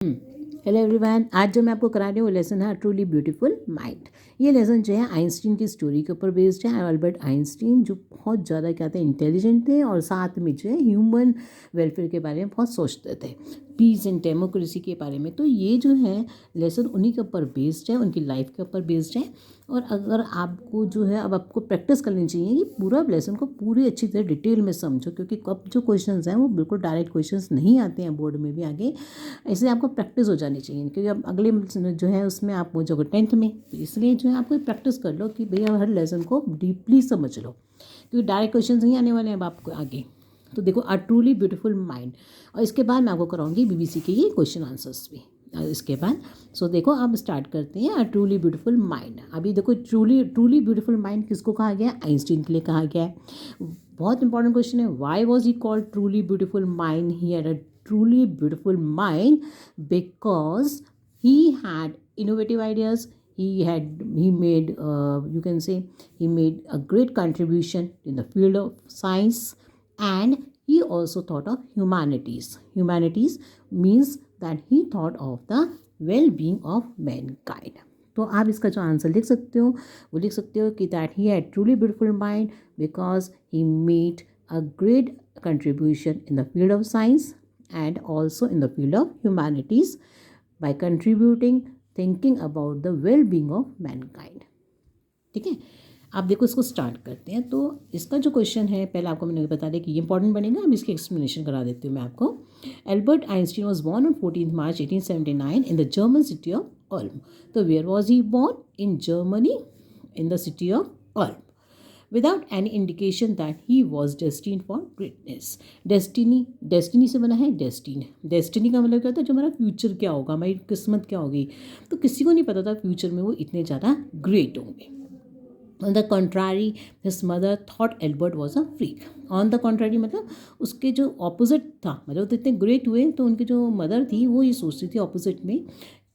Hello everyone, आज जो मैं आपको करा रही हूँ वो लेसन है ट्रूली ब्यूटीफुल माइंड। ये लेसन जो है आइंस्टीन की स्टोरी के ऊपर बेस्ड है। अल्बर्ट आइंस्टीन जो बहुत ज़्यादा क्या थे, इंटेलिजेंट थे और साथ में जो है ह्यूमन वेलफेयर के बारे में बहुत सोचते थे, पीस एंड डेमोक्रेसी के बारे में। तो ये जो है लेसन उन्हीं के ऊपर बेस्ड है, उनकी लाइफ के ऊपर बेस्ड है। और अगर आपको जो है अब आपको प्रैक्टिस करनी चाहिए कि पूरा लेसन को पूरी अच्छी तरह डिटेल में समझो, क्योंकि अब जो क्वेश्चंस हैं वो बिल्कुल डायरेक्ट क्वेश्चंस नहीं आते हैं बोर्ड में भी आगे। इसलिए आपको प्रैक्टिस हो जानी चाहिए, क्योंकि अब अगले जो है उसमें आप पहुँचोगे 10th में। तो इसलिए जो है आपको प्रैक्टिस कर लो कि भैया हर लेसन को डीपली समझ लो, क्योंकि डायरेक्ट क्वेश्चन नहीं आने वाले हैं अब आपको आगे। तो देखो अ ट्रूली ब्यूटीफुल माइंड, और इसके बाद मैं आपको कराऊंगी बीबीसी के ये क्वेश्चन आंसर्स भी इसके बाद। सो देखो अब स्टार्ट करते हैं अ ट्रूली ब्यूटीफुल माइंड। अभी देखो ट्रूली ट्रूली ब्यूटीफुल माइंड किसको कहा गया है? आइंस्टीन के लिए कहा गया है। बहुत इंपॉर्टेंट क्वेश्चन है, why was he called truly beautiful mind? He had a truly beautiful mind because he had innovative ideas. He made you can say he made a great contribution in the field of science, and he also thought of humanities means that he thought of the well-being of mankind. तो आप इसका जो answer लिख सकते हो वो लिख सकते हो कि that he had truly beautiful mind because he made a great contribution in the field of science and also in the field of humanities by contributing thinking about the well-being of mankind. ठीक है, आप देखो इसको start करते हैं। तो इसका जो क्वेश्चन है पहले आपको मैंने बता दिया कि ये इंपॉर्टेंट बनेगा। अब इसकी एक्सप्लेनेशन करा देती हूँ मैं आपको। Albert Einstein was born on 14 March 1879 in the German city of Ulm. तो where was he born? In Germany, in the city of Ulm, without any indication that he was destined for greatness. Destiny से बना है destiny का मतलब क्या होता है? जो हमारा फ्यूचर क्या होगा, हमारी किस्मत क्या होगी। तो किसी को नहीं पता था फ्यूचर में वो इतने ज़्यादा ग्रेट होंगे। On the contrary his mother thought Albert was a freak. On the contrary मतलब उसके जो ऑपोजिट था, मतलब तो इतने ग्रेट हुए तो उनकी जो मदर थी वो ये सोचती थी ऑपोजिट में,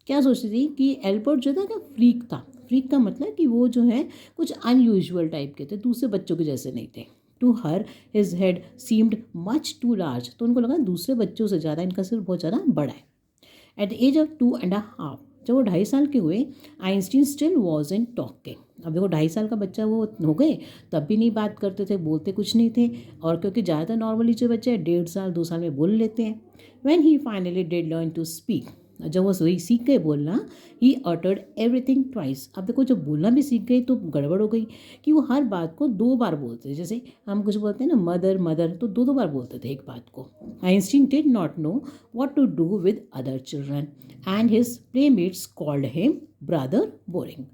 क्या सोचती थी कि एल्बर्ट जो था क्या फ्रीक था। फ्रीक का मतलब कि वो जो है कुछ अनयूजुअल टाइप के थे, दूसरे बच्चों के जैसे नहीं थे। To her his head seemed much too large, तो उनको लगा दूसरे बच्चों से ज़्यादा इनका सिर बहुत ज़्यादा बड़ा है। एट द एज ऑफ 2.5, जब वो 2.5 साल के हुए, Einstein still was in talking. अब देखो 2.5 साल का बच्चा वो हो गए तब भी नहीं बात करते थे, बोलते कुछ नहीं थे। और क्योंकि ज़्यादातर नॉर्मली जो बच्चे 1.5 साल 2 साल में बोल लेते हैं। When he finally did learn to speak, जब वो वही सीख गए बोलना, ही अटर्ड एवरीथिंग ट्वाइस। अब देखो जब बोलना भी सीख गई तो गड़बड़ हो गई कि वो हर बात को 2 बार बोलते थे। जैसे हम कुछ बोलते हैं ना मदर मदर, तो 2 बार बोलते थे एक बात को। Einstein did not know what to do with other children and his playmates called him brother boring.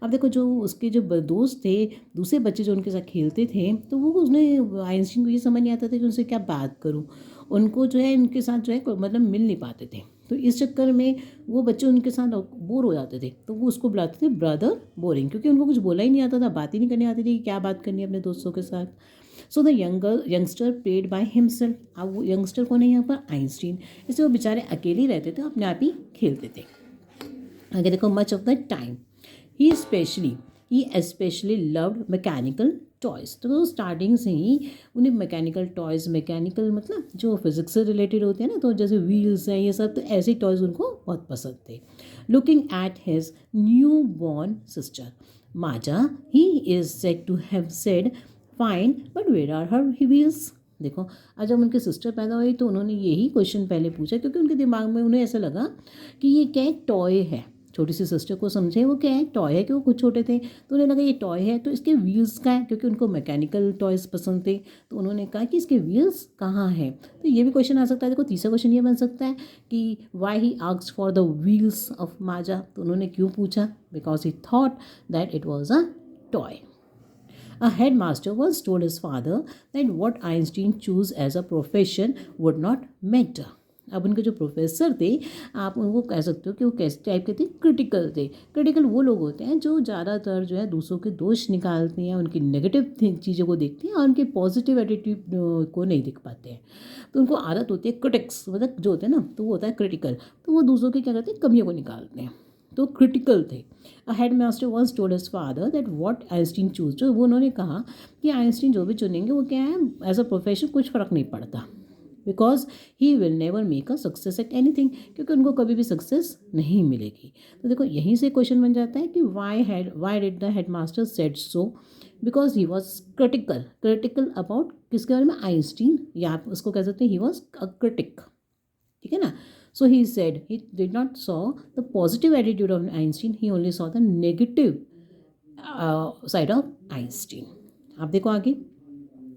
अब देखो जो उसके जो दोस्त थे, दूसरे बच्चे जो उनके साथ खेलते थे, तो वो उसने आइंस्टीन को ये समझ नहीं आता था कि उनसे क्या बात करूँ। उनको जो है इनके साथ जो है मतलब मिल नहीं पाते थे, तो इस चक्कर में वो बच्चे उनके साथ बोर हो जाते थे, तो वो उसको बुलाते थे ब्रदर बोरिंग, क्योंकि उनको कुछ बोला ही नहीं आता था, बात ही नहीं करनी आती थी कि क्या बात करनी है अपने दोस्तों के साथ। So the youngster played by himself. अब वो यंगस्टर कौन है यहाँ पर? आइंस्टीन। इसलिए वो बेचारे अकेले ही रहते थे, अपने आप ही खेलते थे। आगे देखो, much of the time he specially loved mechanical toys. तो स्टार्टिंग से ही उन्हें मैकेनिकल टॉयज़, मैकेनिकल मतलब जो फिज़िक्स से रिलेटेड होते हैं ना, तो जैसे व्हील्स हैं ये सब, तो ऐसे टॉयज़ उनको बहुत पसंद थे। Looking at his newborn sister Maja, he is said to have said fine but where are her wheels. देखो आज जब उनकी सिस्टर पैदा हुई तो उन्होंने यही क्वेश्चन पहले पूछा, क्योंकि उनके दिमाग में उन्हें ऐसा लगा कि ये क्या एक टॉय है। छोटी सी सिस्टर को समझे वो क्या है, टॉय है, कि वो खुद छोटे थे तो उन्हें लगा ये टॉय है, तो इसके व्हील्स का है, क्योंकि उनको मैकेनिकल टॉयज़ पसंद थे। तो उन्होंने कहा कि इसके व्हील्स कहाँ हैं। तो ये भी क्वेश्चन आ सकता है। देखो तीसरा क्वेश्चन ये बन सकता है कि why he asked for the wheels of माजा, तो उन्होंने क्यों पूछा? Because he thought that it was a toy. A headmaster once told his father that what Einstein chose as a profession would not matter. अब उनके जो professor थे, आप उनको कह सकते हो कि वो कैसे टाइप के थे? क्रिटिकल थे। क्रिटिकल वो लोग होते हैं जो ज़्यादातर जो है दूसरों के दोष निकालते हैं, उनकी नेगेटिव चीज़ों को देखते हैं और उनके पॉजिटिव एटीट्यूड को नहीं दिख पाते हैं। तो उनको आदत होती है क्रिटिक्स, मतलब जो होते हैं ना, तो वो होता है क्रिटिकल, तो वो दूसरों की क्या करते हैं? कमियों को निकालते हैं, तो क्रिटिकल थे। A headmaster once told his father that what Einstein chose, जो वो उन्होंने कहा कि आइंस्टीन जो भी चुनेंगे वो क्या है एज अ प्रोफेशन, कुछ फ़र्क नहीं पड़ता। Because he will never make a success at anything, क्योंकि उनको कभी भी सक्सेस नहीं मिलेगी। तो देखो यहीं से क्वेश्चन बन जाता है कि why did the head master said so, because he was critical about किसके बारे में, आइंस्टीन, या आप उसको कह सकते हैं ही वॉज अ क्रिटिक, ठीक है ना। So he said he did not saw the positive attitude of Einstein, he only saw the negative side of Einstein. आप देखो आगे,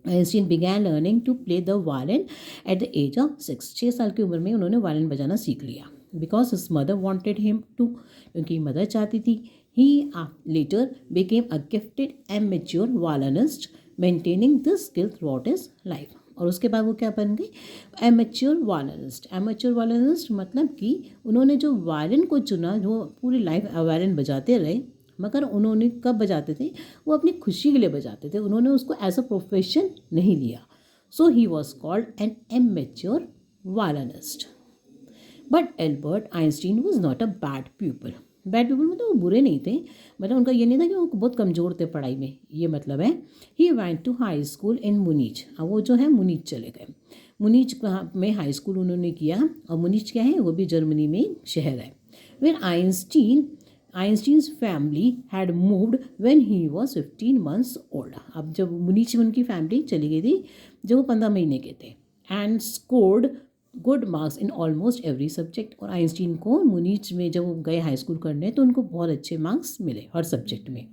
Einstein began learning to play the violin at the age of 6, 6 साल की उम्र में उन्होंने violin बजाना सीख लिया। Because his mother wanted him to, क्योंकि मदर चाहती थी। He later became a gifted and mature violinist, maintaining this skill throughout his life. और उसके बाद वो क्या बन गई, एमेच्योर वायलिनिस्ट। एमेच्योर वायलिनिस्ट मतलब कि उन्होंने जो वायलिन को चुना, जो पूरी लाइफ वायलिन बजाते रहे, मगर उन्होंने कब बजाते थे, वो अपनी खुशी के लिए बजाते थे, उन्होंने उसको एज अ प्रोफेशन नहीं लिया। So he was called an amateur violinist. But Albert Einstein was not a bad people. Bad people मतलब वो बुरे नहीं थे, मतलब उनका ये नहीं था कि वो बहुत कमज़ोर थे पढ़ाई में, ये मतलब है। He went to high school in Munich, अब वो जो है मुनीच चले गए। मुनीच कहाँ में हाई स्कूल उन्होंने किया, और मुनीच क्या है, वो भी जर्मनी में एक शहर है। Where Einstein's family had moved when he was 15 months old। अब जब मुनीच में उनकी फैमिली चली गई थी जब वो 15 महीने के थे। And scored good marks in almost every subject, और आइंस्टीन को मुनीच में जब वो गए हाई स्कूल करने तो उनको बहुत अच्छे मार्क्स मिले हर सब्जेक्ट में।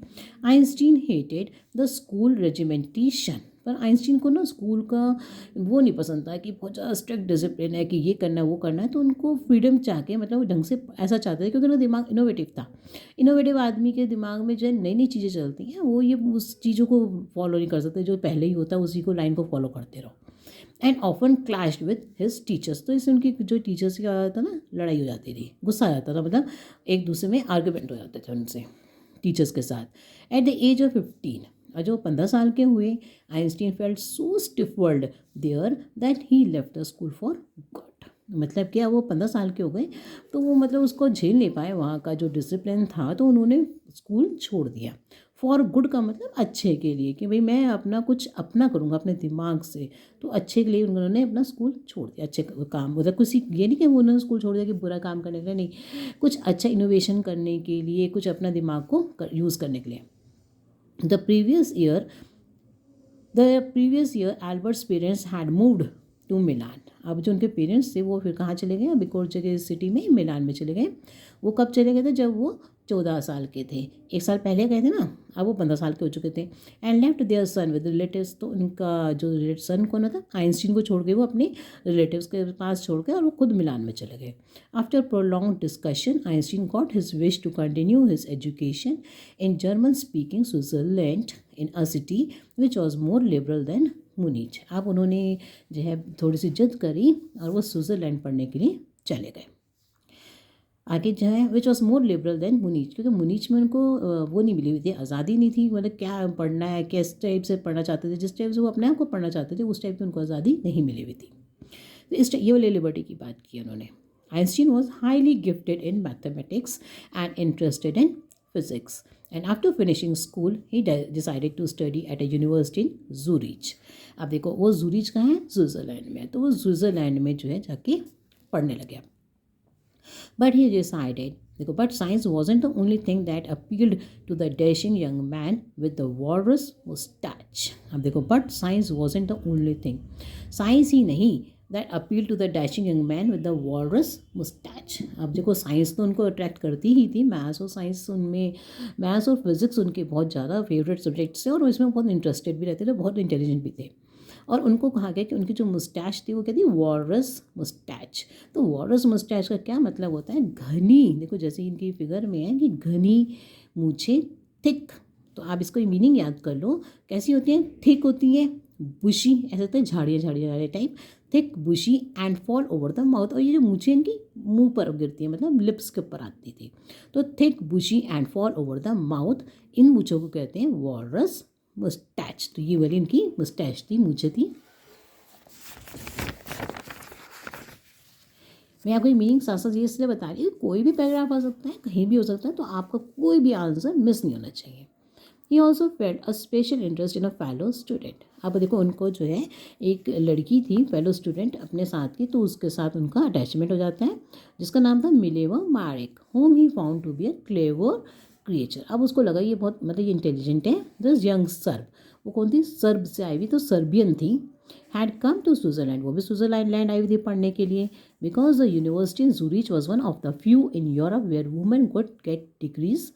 Einstein hated the school regimentation, पर आइंस्टीन को ना स्कूल का वो नहीं पसंद था कि बहुत ज़्यादा स्ट्रिक्ट डिसिप्लिन है कि ये करना है वो करना है, तो उनको फ्रीडम चाह के, मतलब वो ढंग से ऐसा चाहते थे, क्योंकि उनका दिमाग इनोवेटिव था। इनोवेटिव आदमी के दिमाग में जो है नई नई चीज़ें चलती हैं, वो ये उस चीज़ों को फॉलो नहीं कर सकते, जो पहले ही होता है उसी को लाइन को फॉलो करते रहो। And often clashed with his teachers, तो इससे उनकी जो टीचर्स की क्या था ना, लड़ाई हो जाती थी, गुस्सा आ जाता था, मतलब एक दूसरे में आर्ग्यूमेंट हो जाते थे उनसे टीचर्स के साथ। एट द एज ऑफ 15, और जो 15 साल के हुए, Einstein felt so stiff world there that he left the school for good. मतलब क्या, वो 15 साल के हो गए तो वो मतलब उसको झेल नहीं पाए वहाँ का जो डिसिप्लिन था, तो उन्होंने स्कूल छोड़ दिया। फॉर गुड का मतलब अच्छे के लिए, कि भाई मैं अपना कुछ अपना करूँगा अपने दिमाग से, तो अच्छे के लिए उन्होंने अपना स्कूल छोड़ दिया। अच्छे काम, मतलब कुछ ये नहीं कि वो उन्होंने स्कूल छोड़ दिया कि बुरा काम करने के लिए, नहीं, कुछ अच्छा इनोवेशन करने के लिए, कुछ अपना दिमाग को यूज़ करने के लिए। The previous year, Albert's parents had moved to Milan। अब जो उनके पेरेंट्स थे वो फिर कहाँ चले गए, अभी कोर जगह सिटी में मिलान में चले गए। वो कब चले गए थे, जब वो 14 साल के थे, 1 साल पहले गए थे ना, अब वो 15 साल के हो चुके थे। And left their son with relatives, तो उनका जो सन कौन था, आइंस्टीन को छोड़ के वो अपने रिलेटिव्स के पास छोड़ के और वो खुद मिलान में चले गए। After prolong discussion, Einstein got his wish to continue his education in German speaking Switzerland in a city which was more liberal than Munich. अब उन्होंने जो है थोड़ी सी जिद करी और वो स्विट्ज़रलैंड पढ़ने के लिए चले गए। आगे जो है which was more liberal than Munich, क्योंकि मुनीच में उनको वो नहीं मिली हुई थी, आज़ादी नहीं थी, मतलब क्या पढ़ना है, किस टाइप से पढ़ना चाहते थे, जिस टाइप से वो अपने आप को पढ़ना चाहते थे उस टाइप की उनको आज़ादी नहीं मिली हुई थी। तो ये वाली लिबर्टी की बात की उन्होंने। Einstein was highly gifted in mathematics and interested in physics, and after finishing school he decided to study at a university in Zurich. अब देखो वो जूरिच कहाँ है, स्विट्ज़रलैंड में, तो वो स्विट्ज़रलैंड में जो है जाके पढ़ने लगे। बट ही डिसाइडेड, देखो, but science wasn't the only thing that appealed to the dashing young man with the walrus mustache। अब देखो, but science wasn't the only thing, science ही नहीं that appeal to the dashing young man with the walrus moustache. अब देखो science तो उनको attract करती ही थी, मैथ्स और साइंस उनमें, मैथ्स और फिजिक्स उनके बहुत ज़्यादा फेवरेट सब्जेक्ट्स थे और इसमें बहुत इंटरेस्टेड भी रहते थे, बहुत इंटेलिजेंट भी थे। और उनको कहा गया कि उनकी जो मुस्टैच थी वो क्या थी, वॉलरस मुस्टैच। तो वॉलरस मुस्टैच का क्या मतलब होता है, घनी, देखो जैसे इनकी फिगर में है कि घनी मूछें, थिक। तो आप इसको मीनिंग याद कर लो, कैसी होती हैं, थिक होती हैं, बुशी, ऐसे होते हैं झाड़ियाँ झाड़ियाँ type, thick bushy and fall over the mouth. और ये जो मूछें इनकी मुंह पर गिरती है, मतलब लिप्स के ऊपर आती थी, तो thick bushy and fall over the mouth, इन मूछों को कहते हैं वॉलरस मुस्टैच। तो ये वाली इनकी मुस्टैच थी, मूछें थी। मैं आपको मीनिंग साथ साथ ये इसलिए बता रही हूँ, कोई भी पैराग्राफ आ सकता है, कहीं भी हो सकता है, तो आपका कोई भी आंसर मिस नहीं होना चाहिए। He also felt a special interest in a fellow student. अब देखो उनको जो है एक लड़की थी फेलो स्टूडेंट अपने साथ की, तो उसके साथ उनका अटैचमेंट हो जाता है जिसका नाम था Mileva Maric, whom he found to be a clever creature. अब उसको लगा ये बहुत मतलब ये इंटेलिजेंट है। दिस यंग सर्ब, वो कौन थी, सर्ब से आई हुई, तो सर्बियन थी, हैड कम टू स्विट्ज़रलैंड, वो भी स्विट्ज़रलैंड आई हुई थी पढ़ने के लिए, because the university in Zurich was one of the few in Europe where women could get degrees.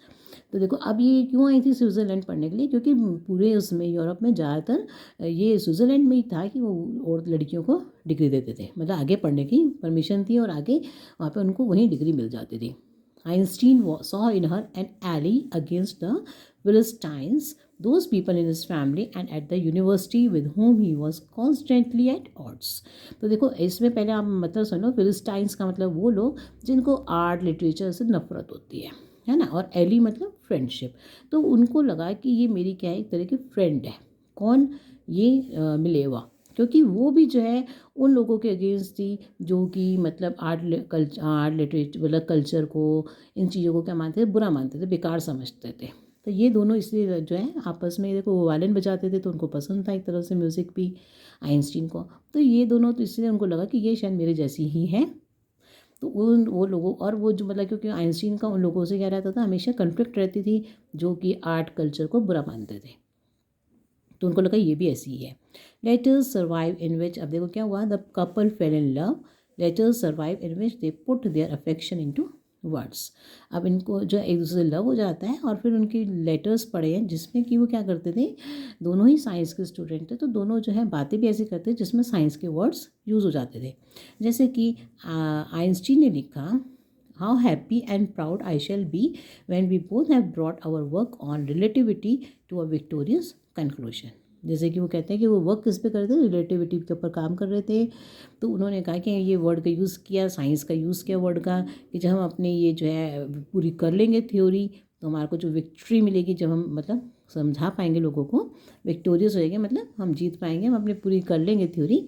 तो देखो अब ये क्यों आई थी स्विट्ज़रलैंड पढ़ने के लिए, क्योंकि पूरे उसमें यूरोप में ज़्यादातर ये स्विट्ज़रलैंड में ही था कि वो और लड़कियों को डिग्री देते थे, मतलब आगे पढ़ने की परमिशन थी और आगे वहाँ पे उनको वहीं डिग्री मिल जाती थी। Einstein saw in her an ally against the Philistines, those people in his family and at the university with whom he was constantly at odds। तो देखो इसमें पहले आप मतलब सुनो, फिलिस्टाइंस का मतलब वो लोग जिनको आर्ट लिटरेचर से नफरत होती है ना, और एली मतलब फ्रेंडशिप। तो उनको लगा कि ये मेरी क्या है, एक तरह की फ्रेंड है। कौन, ये मिलेवा, क्योंकि वो भी जो है उन लोगों के अगेंस्ट थी जो कि मतलब आर्ट लिटरेचर मतलब कल्चर को, इन चीज़ों को क्या मानते थे, बुरा मानते थे, बेकार समझते थे। तो ये दोनों इसलिए जो है आपस में, देखो वो वायलिन बजाते थे तो उनको पसंद था एक तरह से म्यूज़िक भी आइंस्टीन को, तो ये दोनों तो इसलिए उनको लगा कि ये शायद मेरे जैसी ही है। तो उन वो लोगों और वो जो मतलब क्योंकि आइंस्टीन का उन लोगों से क्या रहता था, हमेशा कन्फ्लिक्ट रहती थी जो कि आर्ट कल्चर को बुरा मानते थे, तो उनको लगा ये भी ऐसी ही है। लेटर्स सर्वाइव इन विच, अब देखो क्या हुआ, the couple fell in love, letters survive in which they put their affection into words. अब इनको जो एक दूसरे से लव हो जाता है और फिर उनकी लेटर्स पढ़े हैं जिसमें कि वो क्या करते थे, दोनों ही साइंस के स्टूडेंट थे, तो दोनों जो है बातें भी ऐसी करते जिसमें साइंस के वर्ड्स यूज़ हो जाते थे। जैसे कि आइंस्टीन ने लिखा, how happy and proud I shall be when we both have brought our work on relativity to a victorious conclusion. जैसे कि वो कहते हैं कि वो वर्क किस पे कर रहे थे, रिलेटिविटी के ऊपर काम कर रहे थे। तो उन्होंने कहा कि ये वर्ड का यूज़ किया, साइंस का यूज़ किया वर्ड का, कि जब हम अपने ये जो है पूरी कर लेंगे थ्योरी, तो हमारे को जो विक्ट्री मिलेगी, जब हम मतलब समझा पाएंगे लोगों को, विक्टोरियस हो जाएंगे, मतलब हम जीत पाएंगे, हम अपने पूरी कर लेंगे थ्योरी,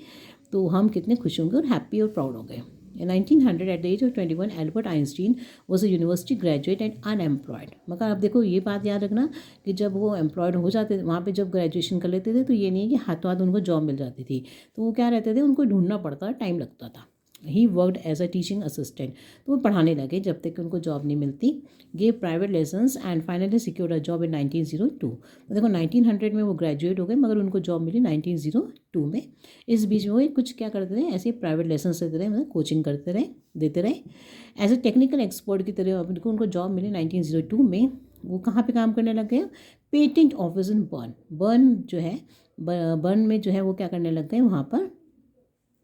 तो हम कितने खुश होंगे और हैप्पी और प्राउड होंगे। In 1900, at the age of 21, Albert Einstein was a university graduate and unemployed। मगर अब देखो ये बात याद रखना कि जब वो एम्प्लॉयड हो जाते थे वहाँ पे, जब ग्रेजुएशन कर लेते थे, तो ये नहीं है कि हाथों हाथ उनको जॉब मिल जाती थी, तो वो क्या रहते थे, उनको ढूंढना पड़ता, टाइम लगता था। He worked as a teaching assistant, तो वो पढ़ाने लगे जब तक कि उनको जॉब नहीं मिलती। Gave private lessons and finally secured a job in 1902। तो देखो 1900 में वो ग्रेजुएट हो गए, मगर उनको जॉब मिली 1902 में। इस बीच में वो कुछ क्या करते रहे, ऐसे प्राइवेट लेसन्स देते रहे, मतलब कोचिंग करते रहे, देते रहे एज ए टेक्निकल एक्सपर्ट की तरह। उनको जॉब मिली 1902 में। वो कहाँ पे काम करने लग गए, patent office in burn. Burn जो है, बर्न में जो है वो क्या करने लग गए, वहाँ पर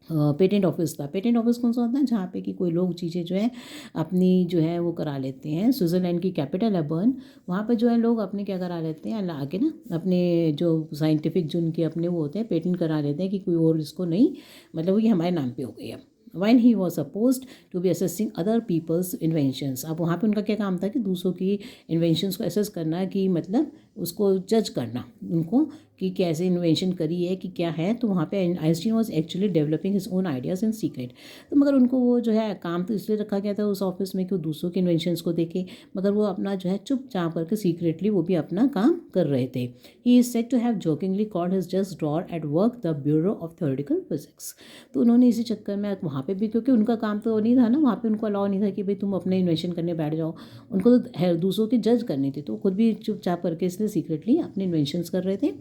पेटेंट ऑफिस था। पेटेंट ऑफिस कौन सा होता है, जहाँ पे कि कोई लोग चीज़ें जो है अपनी जो है वो करा लेते हैं। स्विट्ज़रलैंड की कैपिटल है बर्न, वहाँ पे जो है लोग अपने क्या करा लेते हैं, आके ना अपने जो साइंटिफिक जो उनके अपने वो होते हैं, पेटेंट करा लेते हैं कि कोई और इसको नहीं, मतलब ये हमारे नाम पे हो गई है। When he was supposed to be assessing other people's inventions, अब वहाँ पे उनका क्या काम था कि दूसरों की इन्वेंशंस को असेस करना, कि मतलब उसको जज करना उनको कि कैसे इन्वेंशन करी है, कि क्या है। तो वहाँ पे Einstein was actually developing his own ideas in secret. तो मगर उनको वो जो है काम तो इसलिए रखा गया था उस ऑफिस में कि वो दूसरों के इन्वेंशंस को देखे, मगर वो अपना जो है चुपचाप करके सीक्रेटली वो भी अपना काम कर रहे थे। He is said to have jokingly called his just drawer at work the bureau of theoretical physics. तो उन्होंने इसी चक्कर में वहाँ पे भी, क्योंकि उनका काम तो नहीं था ना, वहाँ पे उनको अलाउ नहीं था कि भाई तुम अपने इन्वेंशन करने बैठ जाओ, उनको तो दूसरों की जज करनी थी, तो खुद भी चुपचाप करके इसलिए सीक्रेटली अपने इन्वेंशंस कर रहे थे।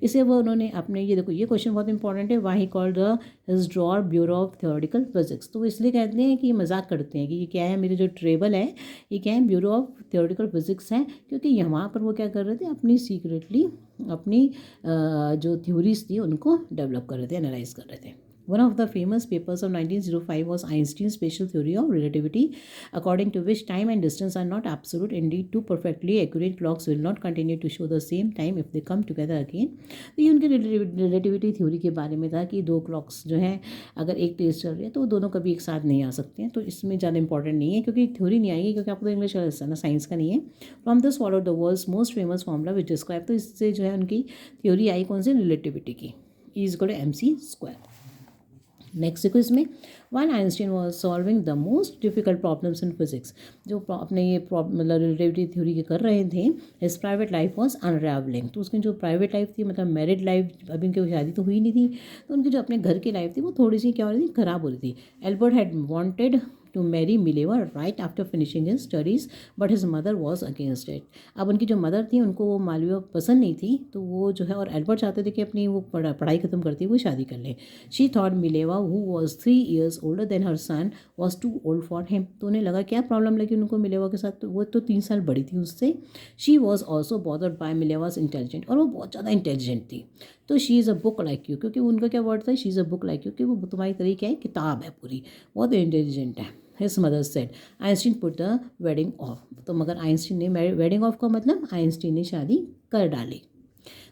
इसे वो उन्होंने अपने, ये देखो ये क्वेश्चन बहुत इंपॉर्टेंट है, why called the his drawer bureau of theoretical physics. तो वो इसलिए कहते हैं कि ये मजाक करते हैं कि ये क्या है, मेरे जो टेबल है ये क्या है, ब्यूरो ऑफ थ्योरेटिकल फिजिक्स है, क्योंकि यहाँ पर वो क्या कर रहे थे, अपनी सीक्रेटली अपनी जो थ्योरीज थी उनको डेवलप कर रहे थे, एनालाइज कर रहे थे। One of the famous papers of 1905 was Einstein's special theory of relativity, according to which time and distance are not absolute. Indeed, two perfectly accurate clocks will not continue to show the same time if they come together again. तो ये उनके relativity theory के बारे में था कि दो clocks जो हैं अगर एक तेज चल रही है तो वो दोनों कभी एक साथ नहीं आ सकते हैं। तो इसमें ज़्यादा इंपॉर्टेंट नहीं है क्योंकि थ्योरी नहीं आएगी, क्योंकि आपको तो इंग्लिश का ना, साइंस का नहीं है। From this follow the world's most famous formula which describe, तो इससे जो है उनकी थ्योरी आई कौन सी, रिलेटिविटी की, E = mc²। नेक्स्ट देखो इसमें, while Einstein was solving the most difficult problems in physics, जो अपने ये मतलब रिलेटिविटी थ्योरी के कर रहे थे, his private life was unravelling, तो उसकी जो प्राइवेट लाइफ थी, मतलब मैरिड लाइफ, अभी उनकी शादी तो हुई नहीं थी, तो उनकी जो अपने घर की लाइफ थी वो थोड़ी सी क्या हो रही थी, खराब हो रही थी। Albert had wanted to marry Mileva right after finishing his studies, but his mother was against it. अब उनकी जो मदर थी उनको वो मालवीय पसंद नहीं थी, तो वो जो है, और एल्बर्ट चाहते थे कि अपनी वो पढ़ाई खत्म करती हुए शादी कर ले। She thought Mileva who was 3 years older than her son was too old for him, तो उन्हें लगा क्या प्रॉब्लम लगी उनको मिलेवा के साथ, तो वो तो 3 साल बड़ी थी उससे। She was also bothered by Mileva's intelligent, और वो बहुत ज़्यादा इंटेलिजेंट थी। तो she is a book like you, क्योंकि उनका क्या वर्ड था, she is a book like you, कि वो तुम्हारी तरह क्या है, किताब है पूरी, बहुत इंटेलिजेंट है। His mother said Einstein put the wedding of, तो मगर आइंस्टीन ने वेडिंग ऑफ का मतलब आइंस्टीन ने शादी कर डाली।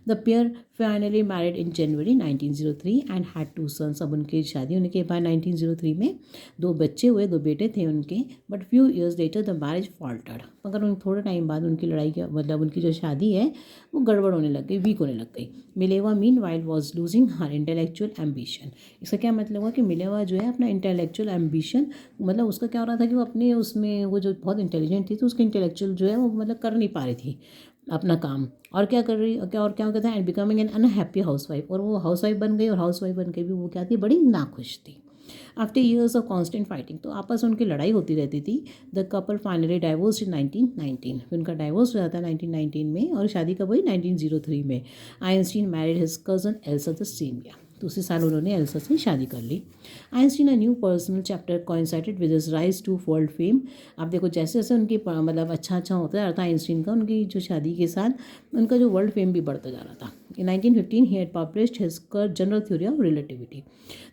The pair finally married in January 1903 and had 2 sons, अब उनकी शादी होने के बाद 1903 में 2 बच्चे हुए, 2 बेटे थे उनके, but few years later the marriage faltered, मगर उन थोड़े टाइम बाद उनकी लड़ाई के मतलब उनकी जो शादी है वो गड़बड़ होने लग गई, वीक होने लग गई। Mileva mean while was losing her intellectual ambition, इसका क्या मतलब हुआ कि मिलेवा जो है अपना इंटेलेक्चुअल एम्बिशन, मतलब उसका क्या हो रहा था कि वो अपने उसमें वो जो बहुत इंटेलिजेंट थी तो उसके इंटेलेक्चुअल जो है वो मतलब कर नहीं पा रही थी अपना काम, और क्या कर रही, क्या हो गया था, and becoming an unhappy house wife, और वो हाउस वाइफ बन गई, और हाउस वाइफ बन के भी वो क्या थी, बड़ी नाखुश थी। After years of constant fighting, तो आपस में उनकी लड़ाई होती रहती थी। द कपल फाइनली डाइवोर्स इन 1919, फिर उनका डाइवोर्स हो जाता है 1919 में, और शादी कब हुई, 1903 में। Einstein married his cousin Elsa the same year, तो उसी साल उन्होंने एल्सा से शादी कर ली। Einstein a new personal chapter coincided with his rise to world fame, आप देखो जैसे जैसे उनकी मतलब अच्छा होता जा रहा था आइंस्टीन का, उनकी जो शादी के साथ उनका जो वर्ल्ड फेम भी बढ़ता जा रहा था। इन 1915 he had published his general theory of relativity,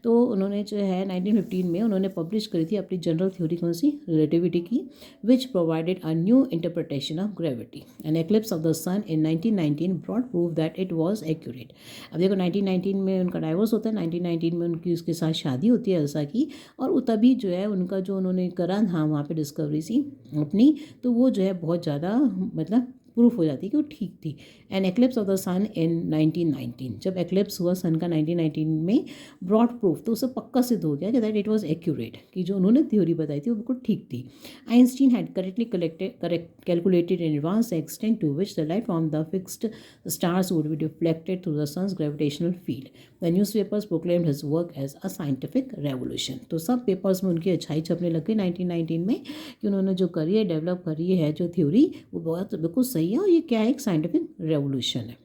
तो उन्होंने जो है 1915 में उन्होंने पब्लिश करी थी अपनी जनरल थ्योरी, कौन सी, रिलेटिविटी की, which provided a new interpretation of gravity. An eclipse of the sun in 1919 brought proof that it was accurate. अब देखो 1919 में उनका डाइवोर्स होता है, 1919 में उनकी उसके साथ शादी होती है एल्सा की, और तभी जो है उनका जो उन्होंने करा था वहाँ पे डिस्कवरी सी अपनी, तो वो जो है बहुत ज़्यादा मतलब प्रूफ हो जाती है कि वो ठीक थी। N eclipse of the sun in 1919, जब एक्लिप्स हुआ सन का 1919 में, ब्रॉड प्रूफ, तो उसे पक्का सिद्ध हो गया कि दैट इट वाज एक्यूरेट, कि जो उन्होंने थ्योरी बताई थी वो बिल्कुल ठीक थी। Einstein had correctly calculated in advance the extent to which the light from the fixed stars would be deflected through the sun's gravitational field. The newspapers proclaimed his work as a scientific revolution, तो सब papers में उनकी अच्छाई छपने लग गई 1919 में, कि उन्होंने जो करी है, डेवलप करी है जो थ्योरी, वो बहुत बिल्कुल सही है, और ये क्या है, एक साइंटिफिक रेवोल्यूशन है।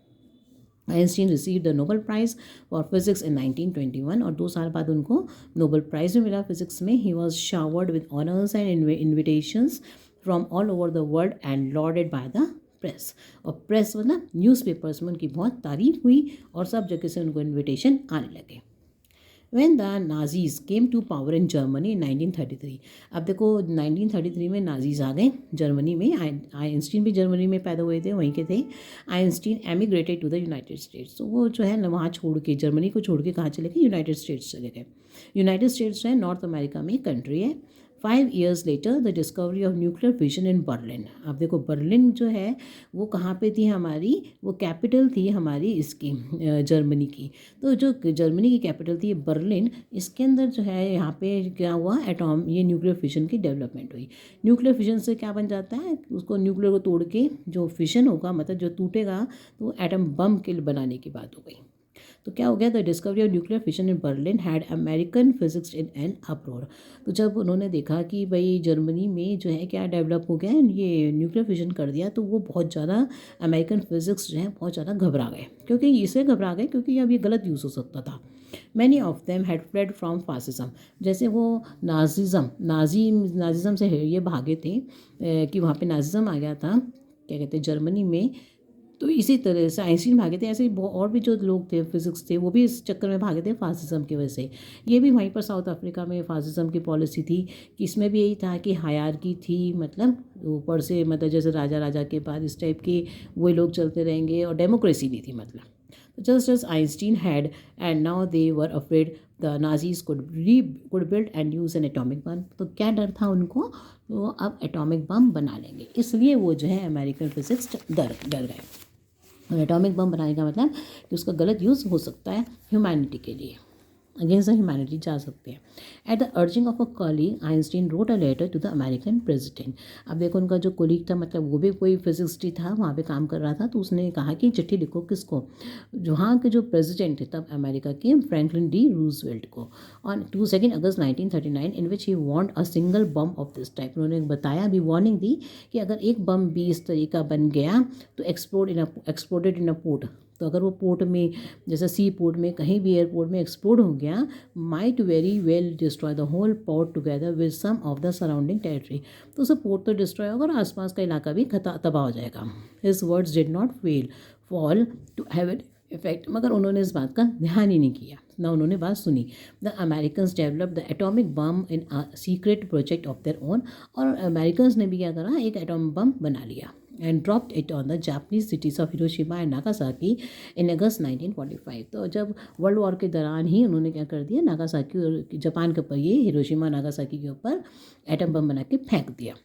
Einstein receive the Nobel prize for physics in 1921, और 2 साल बाद उनको नोबल प्राइज़ भी मिला फिजिक्स में। He was showered with honours and invitations from all over the world and lauded by the press, और प्रेस मतलब न्यूज़पेपर्स में उनकी बहुत तारीफ हुई, और सब जगह से उनको इन्विटेशन आने लगे। When the Nazis came to power in Germany in 1933, अब देखो 1933 में नाजीज आ गए जर्मनी में, आइंस्टीन भी जर्मनी में पैदा हुए थे, वहीं के थे। Einstein emigrated to the United States, तो वो जो है ना वहाँ छोड़ के, जर्मनी को छोड़ के कहाँ चले गए, यूनाइटेड स्टेट्स चले गए। यूनाइटेड स्टेट्स जो है नॉर्थ अमेरिका में कंट्री है। 5 years later the discovery of nuclear fission in Berlin, अब देखो बर्लिन जो है वो कहाँ पे थी हमारी, वो कैपिटल थी हमारी इसकी जर्मनी की, तो जो जर्मनी की कैपिटल थी बर्लिन, इसके अंदर जो है यहाँ पे क्या हुआ, एटॉम, ये न्यूक्लियर फिशन की डेवलपमेंट हुई। न्यूक्लियर फिशन से क्या बन जाता है, उसको न्यूक्लियर को तोड़ के जो फिशन होगा, मतलब जो टूटेगा, तो एटम बम के बनाने की बात हो गई। तो क्या हो गया, the discovery of nuclear fission in Berlin had American physics in an अप्रोर, तो जब उन्होंने देखा कि भाई जर्मनी में जो है क्या डेवलप हो गया, ये न्यूक्लियर फिशन कर दिया, तो वो बहुत ज़्यादा अमेरिकन फिजिक्स जो है बहुत ज़्यादा घबरा गए, क्योंकि इसे घबरा गए क्योंकि अब ये गलत यूज़ हो सकता था। Many of them had fled from fascism, जैसे वो नाजिज़म से ये भागे थे कि वहाँ पे नाजिज़म आ गया था, क्या कहते हैं, जर्मनी में, तो इसी तरह से आइंस्टीन भागे थे, ऐसे और भी जो लोग थे फिजिक्स थे वो भी इस चक्कर में भागे थे फासिज्म की वजह से। ये भी वहीं पर साउथ अफ्रीका में फासिज्म की पॉलिसी थी कि इसमें भी यही था कि हायरार्की थी, मतलब ऊपर से, मतलब जैसे राजा के बाद इस टाइप के वही लोग चलते रहेंगे, और डेमोक्रेसी नहीं थी मतलब। तो just Einstein had and now they were afraid the Nazis could build and use an atomic bomb, तो क्या डर था उनको, वो अब एटॉमिक बम बना लेंगे, इसलिए वो जो है अमेरिकन फिजिक्स डर गए। और एटॉमिक बम बनाने का मतलब कि उसका गलत यूज़ हो सकता है ह्यूमैनिटी के लिए। अगेंस्ट द ह्यूमैनिटी जा सकते हैं। At the urging of a colleague Einstein wrote a letter to the American president. अब देखो उनका जो कोलीग था, मतलब वो भी कोई फिजिक्स था, वहाँ पे काम कर रहा था, तो उसने कहा कि चिट्ठी लिखो किसको, वहाँ के जो प्रेसिडेंट थे तब अमेरिका के, फ्रैंकलिन डी रूजवेल्ट को, on 2 August 1939, in which he warned a single bomb of this type. उन्होंने बताया, भी वार्निंग दी कि अगर एक बम भी इस तरीका बन गया तो एक्सप्लोडेड इन अ पोर्ट, तो अगर वो पोर्ट में, जैसे सी पोर्ट में, कहीं भी एयरपोर्ट में एक्सप्लोड हो गया, might very well destroy the whole port together with some of the surrounding territory. तो उसे पोर्ट तो डिस्ट्रॉय होगा और आसपास का इलाका भी तबाह हो जाएगा। His words did not fall to have an effect, मगर उन्होंने इस बात का ध्यान ही नहीं किया, ना उन्होंने बात सुनी। The Americans develop the atomic bomb in a secret project of their own, और अमेरिकन्स ने भी क्या करा, एक एटॉमिक बम बना लिया and dropped it on the Japanese cities of Hiroshima and Nagasaki in August 1945। तो जब वर्ल्ड वॉर के दौरान ही उन्होंने क्या कर दिया, नागासाकी और जापान के ऊपर, ये हिरोशिमा नागासाकी के ऊपर एटम बम बना के फेंक दिया।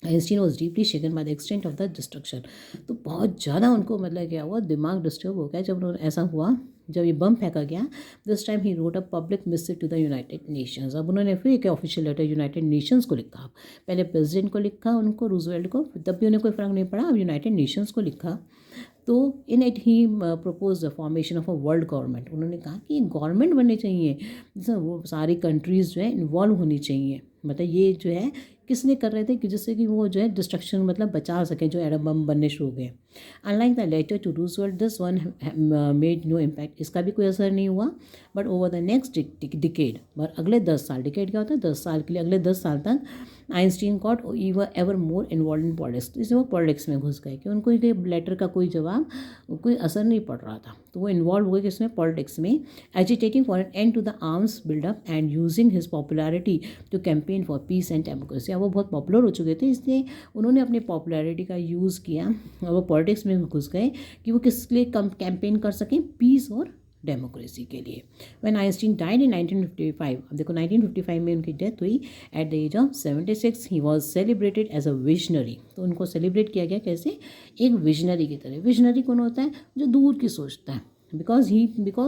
Einstein was deeply shaken by the extent of the destruction. तो बहुत ज़्यादा उनको मतलब क्या हुआ, दिमाग डिस्टर्ब हो गया जब उन्होंने, ऐसा हुआ जब ये बम फेंका गया। This time he wrote a public missive to the United Nations. अब उन्होंने फिर एक ऑफिशियल लेटर यूनाइटेड नेशंस को लिखा, पहले प्रेसिडेंट को लिखा, उनको रूजवेल्ट को, तब भी उन्हें कोई फ़र्क नहीं पड़ा, अब यूनाइटेड नेशंस को लिखा। तो इन it he propose the formation of a world government. उन्होंने कहा कि गवर्नमेंट बननी चाहिए जिसमें वो सारी कंट्रीज़ जो है इन्वॉल्व होनी चाहिए। मतलब ये जो है किसने कर रहे थे कि जिससे कि वो जो है डिस्ट्रक्शन मतलब बचा सकें, जो एटम बम बनने शुरू हो गए। Unlike the letter to Roosevelt this one made no impact, इसका भी कोई असर नहीं हुआ। But over the next decade, और अगले 10 साल, डिकेड क्या होता है, 10 साल के लिए, अगले 10 साल तक Einstein got ever more involve in politics. तो इसमें वो पॉलिटिक्स में घुस गए कि उनको ये लेटर का कोई जवाब, कोई असर नहीं पड़ रहा था, तो वो इन्वॉल्व हो गए किसमें, पॉलिटिक्स में। Agitating for an end to the arms buildup and using his popularity to campaign for peace and democracy. वो बहुत पॉपुलर हो चुके थे, इसलिए उन्होंने अपनी पॉपुलैरिटी का यूज़ किया और वो पॉलिटिक्स में घुस गए कि वो किस लिए कैंपेन कर सकें, पीस और डेमोक्रेसी के लिए। व्हेन आइंस्टीन डाइड इन 1955, अब देखो 1955 में उनकी डेथ हुई at the age of 76, he was celebrated as a visionary. तो उनको सेलिब्रेट किया गया कैसे, एक विजनरी की तरह। विजनरी कौन होता है, जो दूर की सोचता है। बिकॉज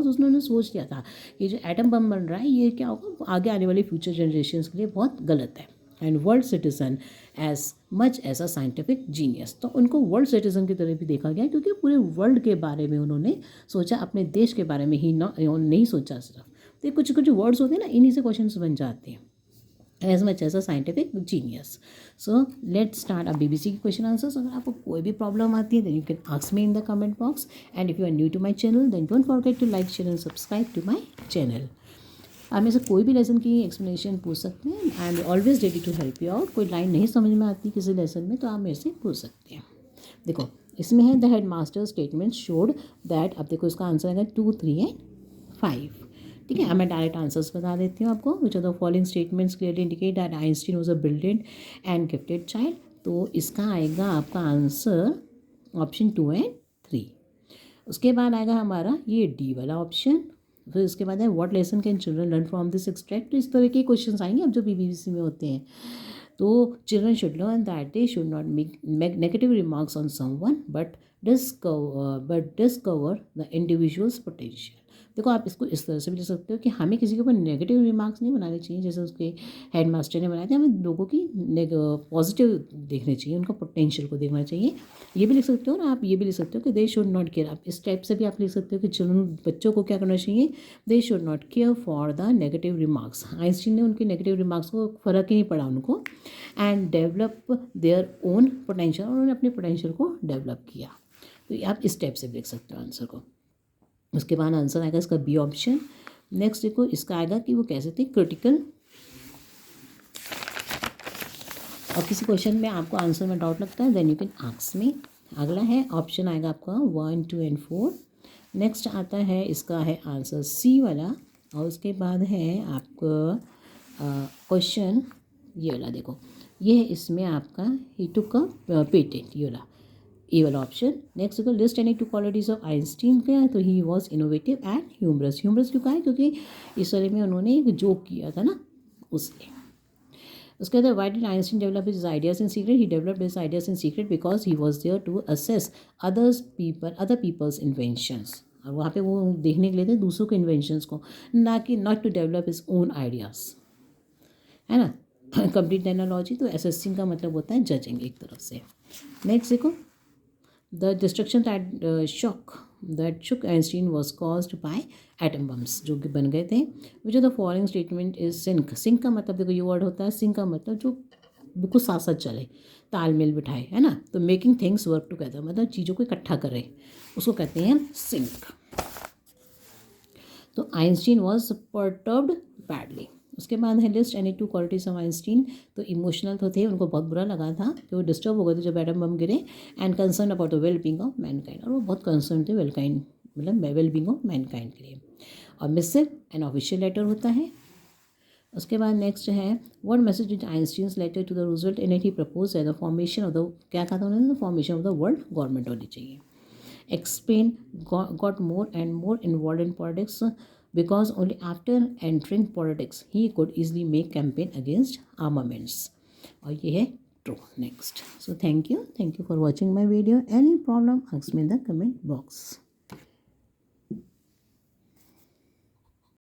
उन्होंने सोच लिया था कि जो एटम बम बन रहा है ये क्या होगा, आगे आने वाली फ्यूचर जनरेशन के लिए बहुत गलत है। And world citizen as much as a scientific genius. तो उनको वर्ल्ड सिटीजन की तरह भी देखा गया क्योंकि पूरे वर्ल्ड के बारे में उन्होंने सोचा, अपने देश के बारे में ही नहीं सोचा सिर्फ। तो कुछ कुछ वर्ड्स होते हैं ना, इन्हीं से क्वेश्चन बन जाते हैं। As much as a scientific genius. So let start अब BBC की क्वेश्चन आंसर्स। अगर आपको कोई भी प्रॉब्लम आती है then you can ask me in the comment box, and if you are new to my channel then don't forget to like, share and subscribe to my channel. आप में से कोई भी लेसन की एक्सप्लेनेशन पूछ सकते हैं, I am always ready to help you out. कोई लाइन नहीं समझ में आती किसी लेसन में तो आप मेरे से पूछ सकते हैं। देखो इसमें है the head master statement showed that, अब देखो इसका आंसर है 2, 3 एंड 5। ठीक है, अब मैं डायरेक्ट आंसर्स बता देती हूँ आपको। Which are the following statements clearly indicate that Einstein was a brilliant and gifted child. तो इसका आएगा आपका आंसर ऑप्शन 2 एंड 3। उसके बाद आएगा हमारा ये डी वाला ऑप्शन। फिर उसके बाद है what lesson can children learn from this extract. तो इस तरह के क्वेश्चन आएंगे अब जो BBC में होते हैं। तो children should learn that they should not make negative remarks on someone but discover the individuals potential. देखो आप इसको इस तरह से भी लिख सकते हो कि हमें किसी के ऊपर नेगेटिव रिमार्क्स नहीं बनाने चाहिए, जैसे उसके हेड मास्टर ने बनाए थे, हमें लोगों की पॉजिटिव देखने चाहिए, उनका पोटेंशियल को देखना चाहिए। ये भी लिख सकते हो ना आप, ये भी लिख सकते हो कि दे शुड नॉट केयर। आप इस टाइप से भी आप लिख सकते हो कि चिल्ड्रन, बच्चों को क्या करना चाहिए, they should not care for the negative remarks. Einstein ने उनके नेगेटिव रिमार्क्स को फ़र्क ही नहीं पड़ा उनको, and develop their own potential, उन्होंने अपने पोटेंशियल को डेवलप किया। तो आप इस टाइप से भी लिख सकते हो आंसर को। उसके बाद आंसर आएगा इसका बी ऑप्शन। नेक्स्ट देखो इसका आएगा कि वो कैसे थे क्रिटिकल, और किसी क्वेश्चन में आपको आंसर में डाउट लगता है then you can ask me. अगला है ऑप्शन आएगा आपका 1, 2 एंड 4। नेक्स्ट आता है इसका है आंसर सी वाला, और उसके बाद है आपका क्वेश्चन ये वाला। देखो ये है इसमें आपका ही टुक अ पेटेंट, ये वाला ऑप्शन। नेक्स्ट देखो list any 2 qualities of Einstein का है, तो he was innovative and humorous. Humorous क्यों कहा है, क्योंकि इस वाले में उन्होंने एक जोक किया था ना, उससे। उसके बाद why did Einstein develop his ideas in secret. He developed his ideas in secret because he was there to assess other people's inventions. और वहाँ पे वो देखने के लिए थे दूसरों के इन्वेंशंस को, ना कि not to develop his own ideas, है ना। कंप्लीट एनालॉजी, तो असेसिंग का मतलब होता है जजिंग एक तरफ से। नेक्स्ट देखो, the destruction that shook Einstein was caused by atom bombs, जो कि बन गए थे। Which of the following statement is sink. Sink का मतलब देखो ये वर्ड होता है, सिंक का मतलब जो बिल्कुल साथ साथ चले, तालमेल बिठाए, है ना। तो मेकिंग थिंग्स वर्क टुगेदर मतलब चीज़ों को इकट्ठा करे, उसको कहते हैं सिंक। तो आइंस्टीन वॉज परटर्ब्ड बैडली। उसके बाद है list any two qualities of Einstein. तो इमोशनल तो थे, उनको बहुत बुरा लगा था कि वो डिस्टर्ब हो गए थे जब एटम बम गिरे। And concern about the well being of Mankind, और वो बहुत कंसर्न थे वेलकाइंड मतलब वेल बींग ऑफ मैनकाइंड के लिए। और मिसिव एन ऑफिशियल लेटर होता है। उसके बाद नेक्स्ट है what message did Einstein's letter to the Roosevelt in it he propose है द फॉर्मेशन ऑफ द, क्या कहा था उन्होंने, the formation of the world government होनी चाहिए। Spain got more and more involved in politics because only after entering politics he could easily make campaign against armaments. और ये है true. Next. So thank you for watching my video. Any problem, ask me in the comment box.